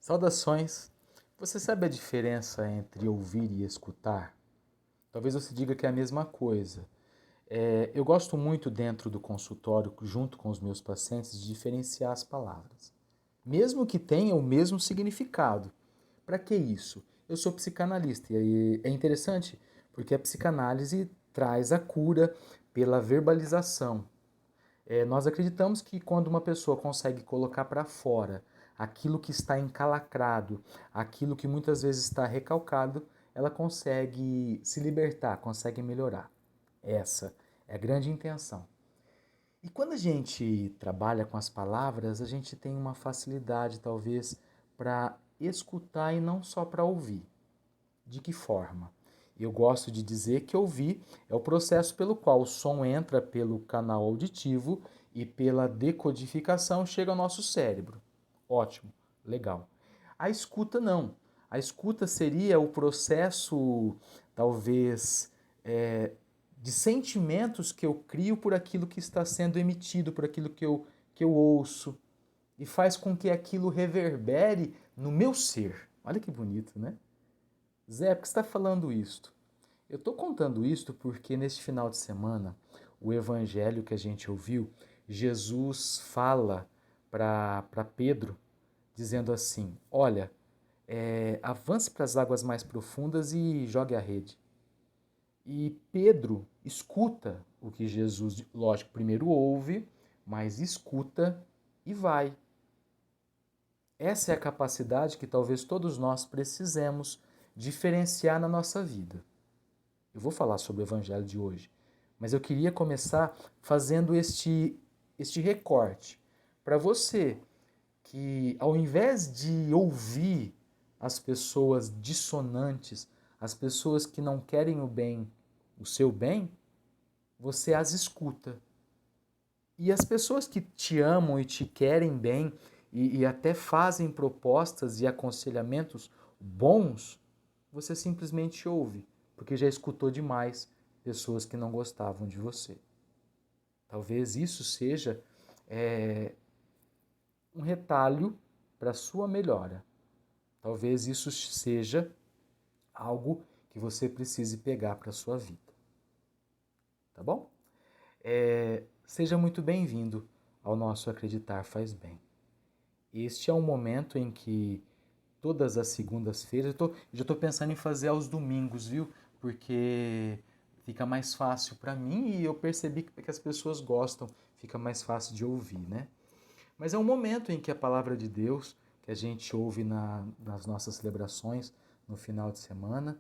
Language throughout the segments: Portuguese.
Saudações! Você sabe a diferença entre ouvir e escutar? Talvez você diga que é a mesma coisa. Eu gosto muito dentro do consultório, junto com os meus pacientes, de diferenciar as palavras. Mesmo que tenham o mesmo significado. Para que isso? Eu sou psicanalista e é interessante porque a psicanálise traz a cura pela verbalização. Nós acreditamos que quando uma pessoa consegue colocar para fora aquilo que está encalacrado, aquilo que muitas vezes está recalcado, ela consegue se libertar, consegue melhorar. Essa é a grande intenção. E quando a gente trabalha com as palavras, a gente tem uma facilidade, talvez, para escutar e não só para ouvir. De que forma? Eu gosto de dizer que ouvir é o processo pelo qual o som entra pelo canal auditivo e pela decodificação chega ao nosso cérebro. Ótimo, legal. A escuta não. A escuta seria o processo, talvez, de sentimentos que eu crio por aquilo que está sendo emitido, por aquilo que eu ouço, e faz com que aquilo reverbere no meu ser. Olha que bonito, né? Zé, por que você está falando isto? Eu estou contando isto porque neste final de semana, o evangelho que a gente ouviu, Jesus fala para Pedro, dizendo assim: Olha, avance para as águas mais profundas e jogue a rede. E Pedro escuta o que Jesus, lógico, primeiro ouve, mas escuta e vai. Essa é a capacidade que talvez todos nós precisemos diferenciar na nossa vida. Eu vou falar sobre o evangelho de hoje, mas eu queria começar fazendo este recorte para você que, ao invés de ouvir as pessoas dissonantes, as pessoas que não querem o bem, o seu bem, você as escuta. E as pessoas que te amam e te querem bem e até fazem propostas e aconselhamentos bons, você simplesmente ouve, porque já escutou demais pessoas que não gostavam de você. Talvez isso seja um retalho para a sua melhora. Talvez isso seja algo que você precise pegar para a sua vida. Tá bom? Seja muito bem-vindo ao nosso Acreditar Faz Bem. Este é um momento em que todas as segundas-feiras, já estou pensando em fazer aos domingos, viu? Porque fica mais fácil para mim e eu percebi que as pessoas gostam, fica mais fácil de ouvir, né? Mas é um momento em que a palavra de Deus, que a gente ouve nas nossas celebrações, no final de semana,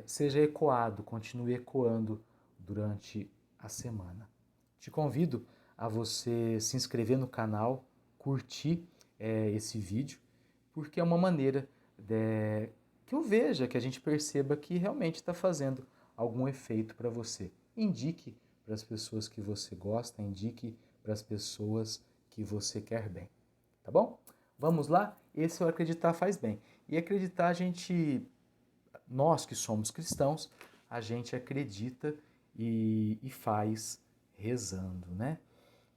seja ecoado, continue ecoando durante a semana. Te convido a você se inscrever no canal, curtir esse vídeo, porque é uma maneira que eu veja, que a gente perceba que realmente está fazendo algum efeito para você. Indique para as pessoas que você gosta, indique para as pessoas que você quer bem. Tá bom? Vamos lá? Esse é o Acreditar Faz Bem. E acreditar, nós que somos cristãos, a gente acredita e faz rezando, né?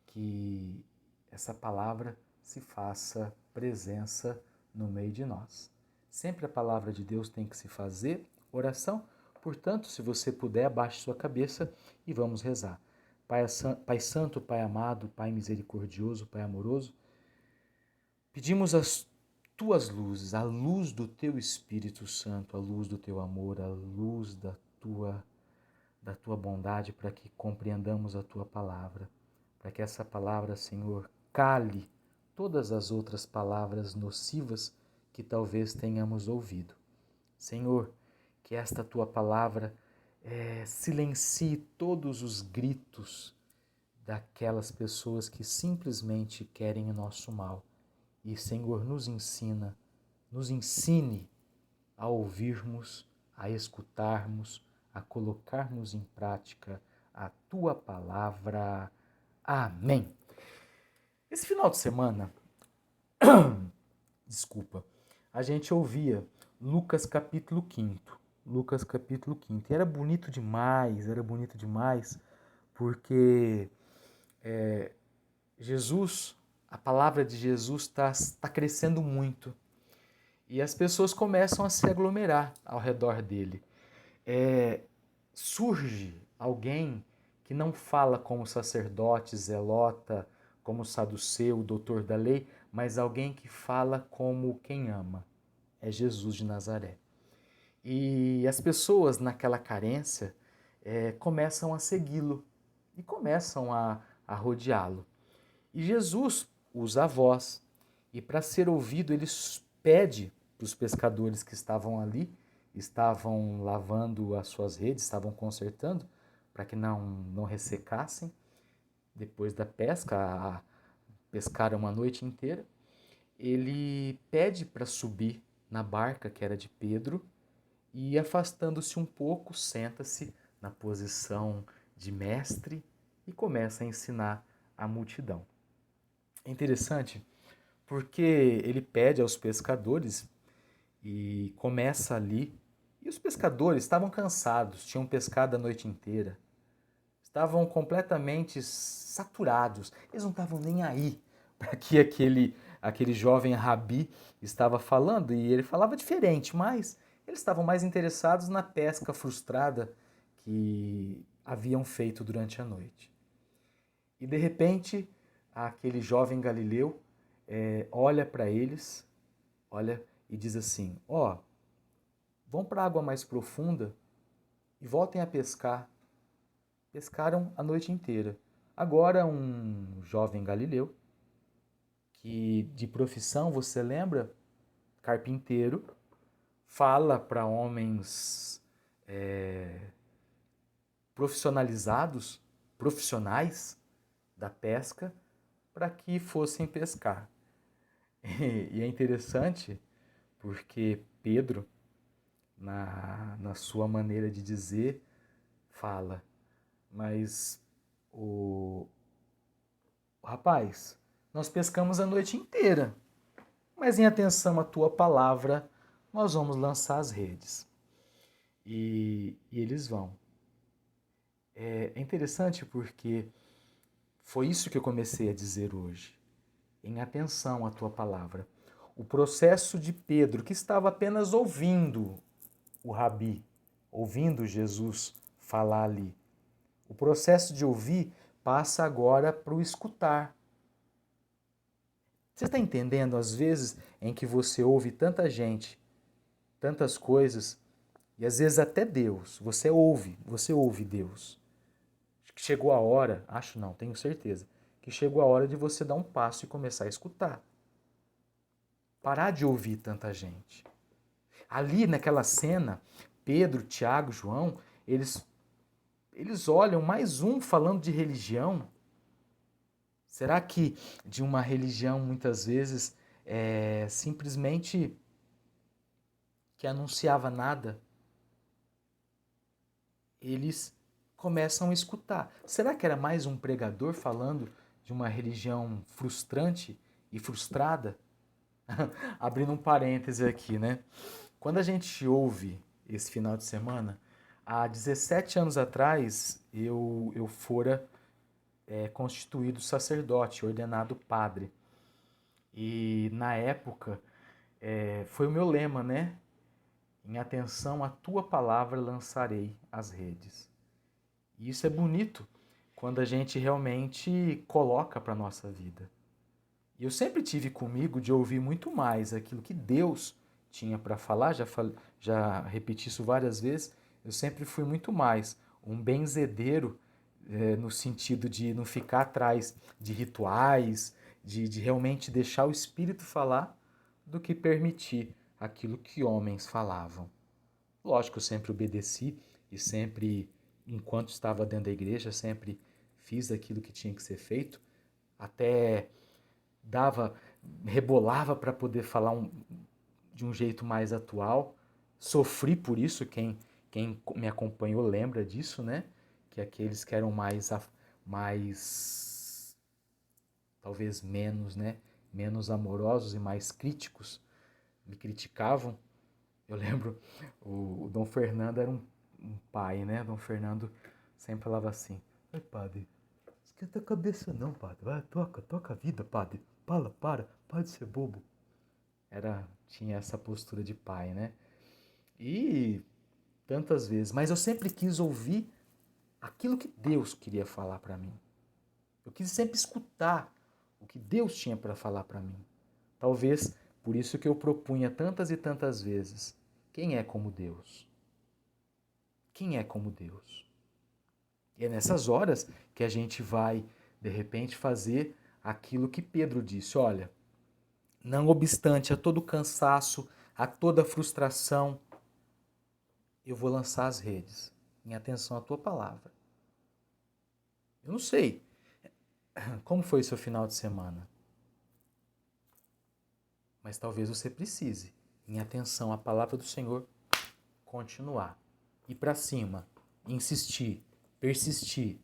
Que essa palavra se faça presença no meio de nós. Sempre a palavra de Deus tem que se fazer oração, portanto, se você puder, abaixe sua cabeça e vamos rezar. Pai Santo, Pai amado, Pai misericordioso, Pai amoroso, pedimos as tuas luzes, a luz do teu Espírito Santo, a luz do teu amor, a luz da tua bondade, para que compreendamos a tua palavra, para que essa palavra, Senhor, cale todas as outras palavras nocivas que talvez tenhamos ouvido. Senhor, que esta tua palavra silencie todos os gritos daquelas pessoas que simplesmente querem o nosso mal. E, Senhor, nos ensine a ouvirmos, a escutarmos, a colocarmos em prática a tua palavra. Amém. Esse final de semana, a gente ouvia Lucas capítulo 5. Lucas capítulo 5. E era bonito demais, porque Jesus, a palavra de Jesus está crescendo muito. E as pessoas começam a se aglomerar ao redor dele. Surge alguém que não fala como sacerdote, zelota, como saduceu, doutor da lei, mas alguém que fala como quem ama. É Jesus de Nazaré. E as pessoas naquela carência começam a segui-lo e começam a rodeá-lo. E Jesus usa a voz. E para ser ouvido, ele pede para os pescadores que estavam ali, estavam lavando as suas redes, estavam consertando, para que não ressecassem depois da pesca, pescaram uma noite inteira. Ele pede para subir na barca que era de Pedro e, afastando-se um pouco, senta-se na posição de mestre e começa a ensinar a multidão. É interessante porque ele pede aos pescadores e começa ali. E os pescadores estavam cansados, tinham pescado a noite inteira, estavam completamente saturados, eles não estavam nem aí para que aquele jovem rabi estava falando, e ele falava diferente, mas eles estavam mais interessados na pesca frustrada que haviam feito durante a noite. E de repente, aquele jovem galileu olha para eles, olha e diz assim: ó, vão para a água mais profunda e voltem a pescar. Pescaram a noite inteira. Agora um jovem galileu, que de profissão, você lembra? Carpinteiro, fala para homens profissionalizados, profissionais da pesca, para que fossem pescar. E é interessante porque Pedro, na sua maneira de dizer, fala, mas o rapaz, nós pescamos a noite inteira, mas em atenção à tua palavra, nós vamos lançar as redes. E eles vão. É interessante porque foi isso que eu comecei a dizer hoje. Em atenção à tua palavra. O processo de Pedro, que estava apenas ouvindo o Rabi, ouvindo Jesus falar ali. O processo de ouvir passa agora para o escutar. Você está entendendo, às vezes, em que você ouve tanta gente, tantas coisas, e às vezes até Deus, você ouve Deus. Acho que chegou a hora, acho não, tenho certeza, que chegou a hora de você dar um passo e começar a escutar. Parar de ouvir tanta gente. Ali naquela cena, Pedro, Tiago, João, eles olham mais um falando de religião. Será que de uma religião muitas vezes simplesmente que anunciava nada? Eles começam a escutar. Será que era mais um pregador falando de uma religião frustrante e frustrada? Abrindo um parêntese aqui, né? Quando a gente ouve esse final de semana, há 17 anos atrás eu fora constituído sacerdote, ordenado padre. E na época foi o meu lema, né? Em atenção à tua palavra lançarei as redes. E isso é bonito quando a gente realmente coloca para a nossa vida. E eu sempre tive comigo de ouvir muito mais aquilo que Deus tinha para falar, já repeti isso várias vezes, eu sempre fui muito mais um benzedeiro no sentido de não ficar atrás de rituais, de realmente deixar o Espírito falar, do que permitir aquilo que homens falavam. Lógico, eu sempre obedeci e sempre, enquanto estava dentro da igreja, sempre fiz aquilo que tinha que ser feito, até dava, rebolava para poder falar de um jeito mais atual. Sofri por isso, quem me acompanhou lembra disso, né? Que aqueles que eram mais talvez menos, né? Menos amorosos e mais críticos, me criticavam. Eu lembro, o Dom Fernando era um pai, né? Dom Fernando sempre falava assim: ai, padre, esquenta a cabeça não, padre. Vai, toca a vida, padre. Para de ser bobo. tinha essa postura de pai, né? E tantas vezes, mas eu sempre quis ouvir aquilo que Deus queria falar para mim. Eu quis sempre escutar o que Deus tinha para falar para mim. Talvez por isso que eu propunha tantas e tantas vezes: quem é como Deus? Quem é como Deus? E é nessas horas que a gente vai, de repente, fazer aquilo que Pedro disse: olha, não obstante a todo cansaço, a toda frustração, eu vou lançar as redes em atenção à tua palavra. Eu não sei como foi o seu final de semana, mas talvez você precise, em atenção à palavra do Senhor, continuar. Ir para cima, insistir, persistir.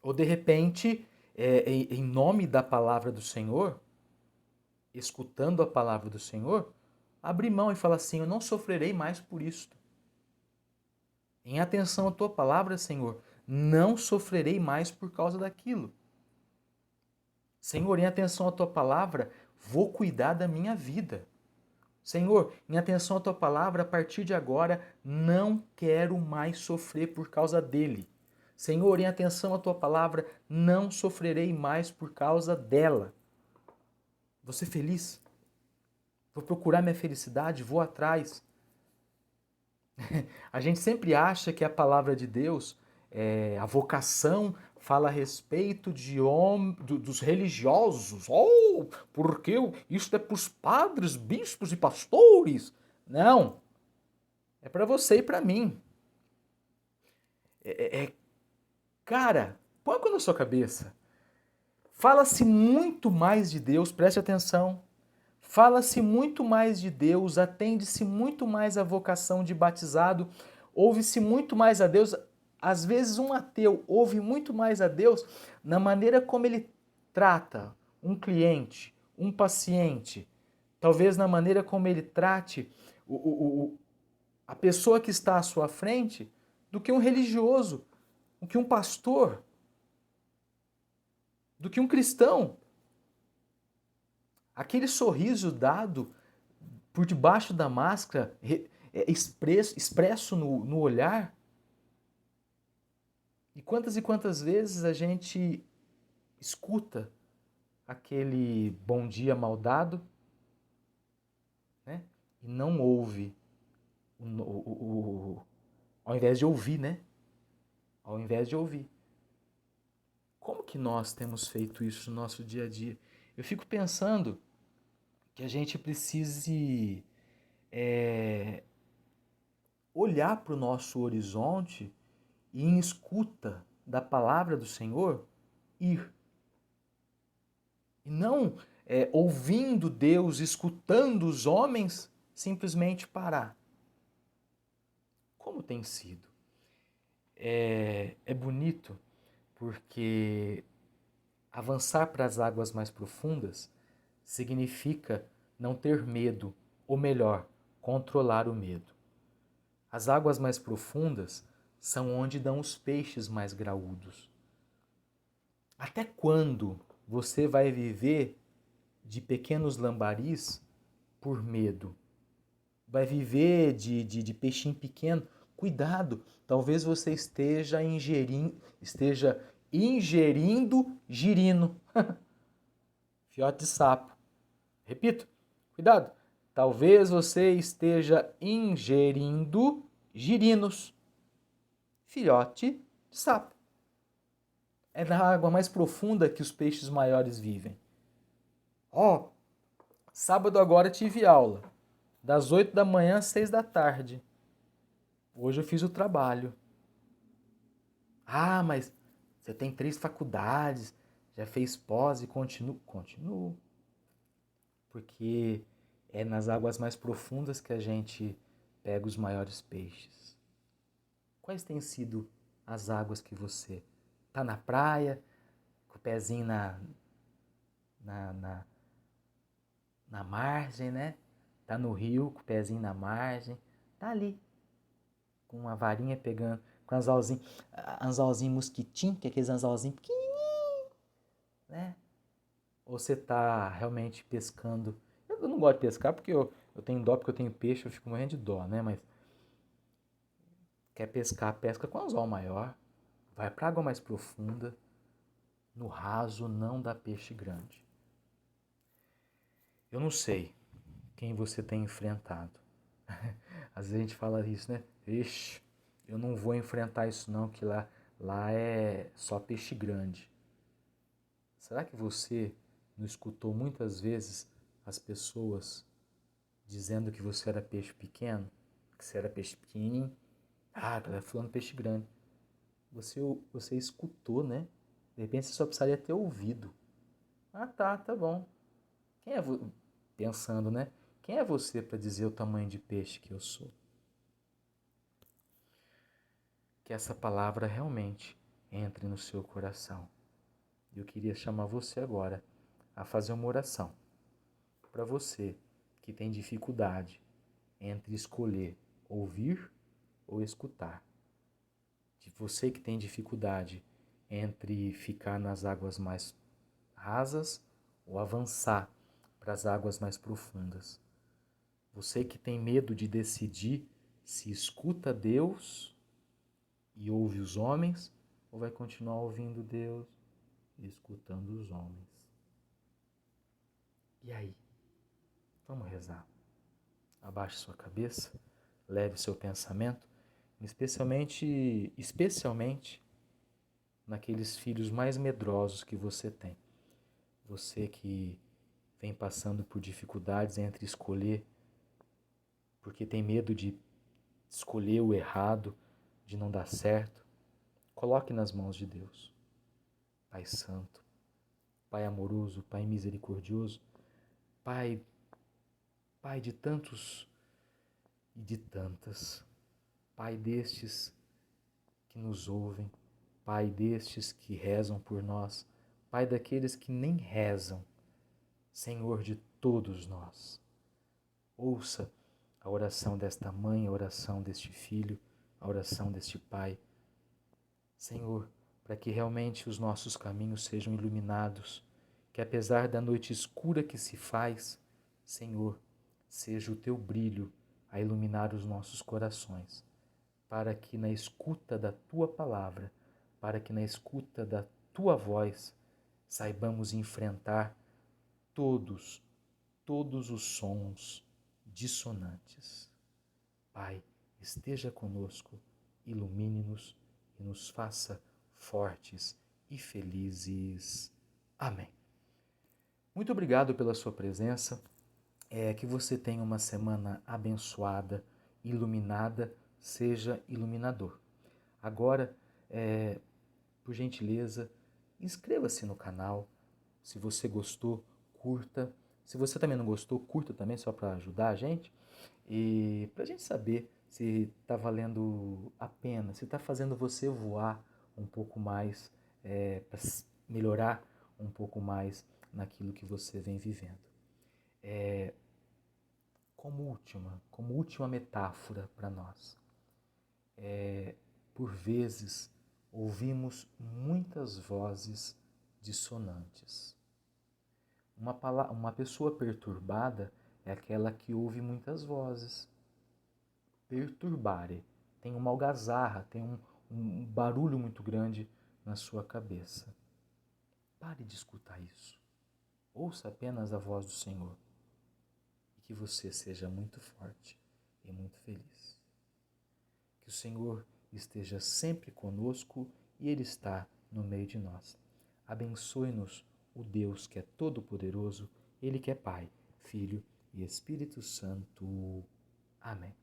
Ou de repente, em nome da palavra do Senhor, escutando a palavra do Senhor, abrir mão e falar assim: eu não sofrerei mais por isto. Em atenção à tua palavra, Senhor, não sofrerei mais por causa daquilo. Senhor, em atenção à tua palavra, vou cuidar da minha vida. Senhor, em atenção à tua palavra, a partir de agora, não quero mais sofrer por causa dele. Senhor, em atenção à tua palavra, não sofrerei mais por causa dela. Vou ser feliz. Vou procurar minha felicidade, vou atrás. A gente sempre acha que a palavra de Deus, a vocação, fala a respeito dos religiosos. Oh, porque isso é para os padres, bispos e pastores. Não, é para você e para mim. Cara, põe na sua cabeça. Fala-se muito mais de Deus, preste atenção. Fala-se muito mais de Deus, atende-se muito mais à vocação de batizado, ouve-se muito mais a Deus. Às vezes um ateu ouve muito mais a Deus na maneira como ele trata um cliente, um paciente, talvez na maneira como ele trate a pessoa que está à sua frente, do que um religioso, do que um pastor, do que um cristão. Aquele sorriso dado por debaixo da máscara, expresso no olhar. E quantas vezes a gente escuta aquele bom dia mal dado, né? E não ouve, ao invés de ouvir, né? Ao invés de ouvir. Como que nós temos feito isso no nosso dia a dia? Eu fico pensando que a gente precise olhar para o nosso horizonte e, em escuta da palavra do Senhor, ir. E não ouvindo Deus, escutando os homens, simplesmente parar. Como tem sido? É bonito porque avançar para as águas mais profundas significa não ter medo, ou melhor, controlar o medo. As águas mais profundas são onde dão os peixes mais graúdos. Até quando você vai viver de pequenos lambaris por medo? Vai viver de peixinho pequeno? Cuidado, talvez você esteja ingerindo girino, fiote de sapo. Repito, cuidado, talvez você esteja ingerindo girinos, filhote de sapo. É na água mais profunda que os peixes maiores vivem. Sábado agora tive aula, das 8 da manhã às 6 da tarde. Hoje eu fiz o trabalho. Ah, mas você tem 3 faculdades, já fez pós e continuo. Continuo. Porque é nas águas mais profundas que a gente pega os maiores peixes. Quais têm sido as águas que você tá na praia, com o pezinho na margem, né? Tá no rio, com o pezinho na margem, tá ali, com uma varinha pegando, com anzolzinho mosquitinho, que é aqueles anzolzinhos pequenininhos, né? Ou você tá realmente pescando? Eu não gosto de pescar porque eu tenho dó, porque eu tenho peixe, eu fico morrendo de dó, né? Mas quer pescar, pesca com anzol maior. Vai para água mais profunda. No raso não dá peixe grande. Eu não sei quem você tem enfrentado. Às vezes a gente fala isso, né? Ixi, eu não vou enfrentar isso não, que lá é só peixe grande. Será que você não escutou muitas vezes as pessoas dizendo que você era peixe pequeno? Que você era peixe pequenininho? Ah, ela falando peixe grande. Você escutou, né? De repente você só precisaria ter ouvido. Ah, tá bom. Quem é você? Pensando, né? Quem é você para dizer o tamanho de peixe que eu sou? Que essa palavra realmente entre no seu coração. Eu queria chamar você agora a fazer uma oração para você que tem dificuldade entre escolher ouvir ou escutar. De você que tem dificuldade entre ficar nas águas mais rasas ou avançar para as águas mais profundas. Você que tem medo de decidir se escuta Deus e ouve os homens ou vai continuar ouvindo Deus e escutando os homens. E aí? Vamos rezar. Abaixe sua cabeça, leve seu pensamento, especialmente naqueles filhos mais medrosos que você tem. Você que vem passando por dificuldades entre escolher, porque tem medo de escolher o errado, de não dar certo, coloque nas mãos de Deus. Pai Santo, Pai amoroso, Pai misericordioso, Pai, Pai de tantos e de tantas, Pai destes que nos ouvem, Pai destes que rezam por nós, Pai daqueles que nem rezam, Senhor de todos nós. Ouça a oração desta mãe, a oração deste filho, a oração deste pai. Senhor, para que realmente os nossos caminhos sejam iluminados, que apesar da noite escura que se faz, Senhor, seja o teu brilho a iluminar os nossos corações, para que na escuta da tua palavra, para que na escuta da tua voz, saibamos enfrentar todos, todos os sons dissonantes. Pai, esteja conosco, ilumine-nos e nos faça fortes e felizes. Amém. Muito obrigado pela sua presença. Que você tenha uma semana abençoada, iluminada, seja iluminador. Agora, por gentileza, inscreva-se no canal. Se você gostou, curta. Se você também não gostou, curta também, só para ajudar a gente. E para a gente saber se está valendo a pena, se está fazendo você voar um pouco mais, para melhorar um pouco mais naquilo que você vem vivendo. Como última metáfora para nós, por vezes ouvimos muitas vozes dissonantes. Uma pessoa perturbada é aquela que ouve muitas vozes. Perturbare. Tem uma algazarra, tem um barulho muito grande na sua cabeça. Pare de escutar isso. Ouça apenas a voz do Senhor. E que você seja muito forte e muito feliz. Que o Senhor esteja sempre conosco e Ele está no meio de nós. Abençoe-nos o Deus que é todo-poderoso, Ele que é Pai, Filho e Espírito Santo. Amém.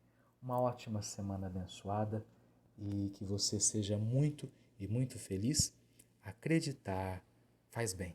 Uma ótima semana abençoada e que você seja muito e muito feliz. Acreditar faz bem.